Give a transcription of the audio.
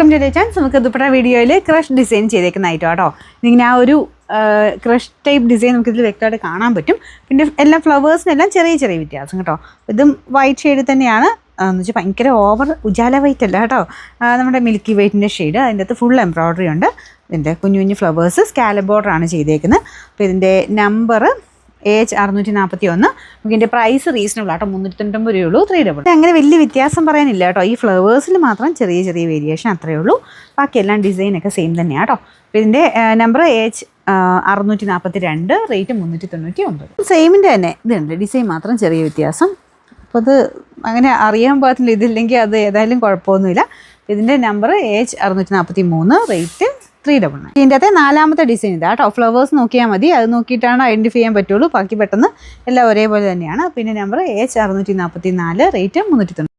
Welcome to chance. നമുക്ക് ദുപ്പട്ട വീഡിയോയിൽ crush design ചെയ്തേക്കുന്നതായിട്ടോ കേട്ടോ. ഇങ്ങനെ ആ ഒരു ക്രഷ് ടൈപ്പ് ഡിസൈൻ നമുക്കിതിൽ വ്യക്തമായിട്ട് കാണാൻ പറ്റും. പിന്നെ എല്ലാ ഫ്ലവേഴ്സിനെല്ലാം ചെറിയ ചെറിയ വ്യത്യാസം കേട്ടോ. ഇതും വൈറ്റ് ഷെയ്ഡ് തന്നെയാണ് എന്ന് വെച്ചാൽ ഭയങ്കര ഓവർ ഉജാല വൈറ്റ് അല്ല കേട്ടോ. നമ്മുടെ മിൽക്കി വൈറ്റിൻ്റെ ഷെയ്ഡ്, അതിൻ്റെ അകത്ത് ഫുൾ എംബ്രോയ്ഡറി ഉണ്ട്. ഇതിൻ്റെ കുഞ്ഞു കുഞ്ഞു ഫ്ലവേഴ്സ് സ്കാലപ്പ് ബോർഡറാണ് ചെയ്തേക്കുന്നത്. അപ്പോൾ ഇതിൻ്റെ നമ്പർ AH641. നമുക്ക് ഇതിൻ്റെ പ്രൈസ് റീസണബിൾ ആട്ടോ, 399 രൂപയുള്ളൂ. 3 അങ്ങനെ വലിയ വ്യത്യാസം പറയാനില്ല കേട്ടോ. ഈ ഫ്ലവേഴ്സിൽ മാത്രം ചെറിയ ചെറിയ വേരിയേഷൻ അത്രയേ ഉള്ളൂ. ബാക്കിയെല്ലാം ഡിസൈനൊക്കെ സെയിം തന്നെയാണ് കേട്ടോ. അപ്പോൾ ഇതിൻ്റെ നമ്പർ AH642, റേറ്റ് 399. സെയിമിൻ്റെ തന്നെ ഇതുണ്ട്, ഡിസൈൻ മാത്രം ചെറിയ വ്യത്യാസം. അപ്പോൾ അത് അങ്ങനെ അറിയാൻ പാകത്തില്ല, ഇതില്ലെങ്കിൽ അത് ഏതായാലും കുഴപ്പമൊന്നുമില്ല. ഇതിൻ്റെ നമ്പർ AH643, റേറ്റ് 399. ഇതിൻ്റെ അകത്തെ 4ാമത്തെ ഡിസൈൻ ഇതാ കേട്ടോ. ഫ്ലവേഴ്സ് നോക്കിയാൽ മതി, അത് നോക്കിയിട്ടാണ് ഐഡൻറ്റിഫൈ ചെയ്യാൻ പറ്റുള്ളൂ. ബാക്കി പെട്ടെന്ന് എല്ലാം ഒരേപോലെ തന്നെയാണ്. പിന്നെ നമ്പർ AH644, റേറ്റ് 399.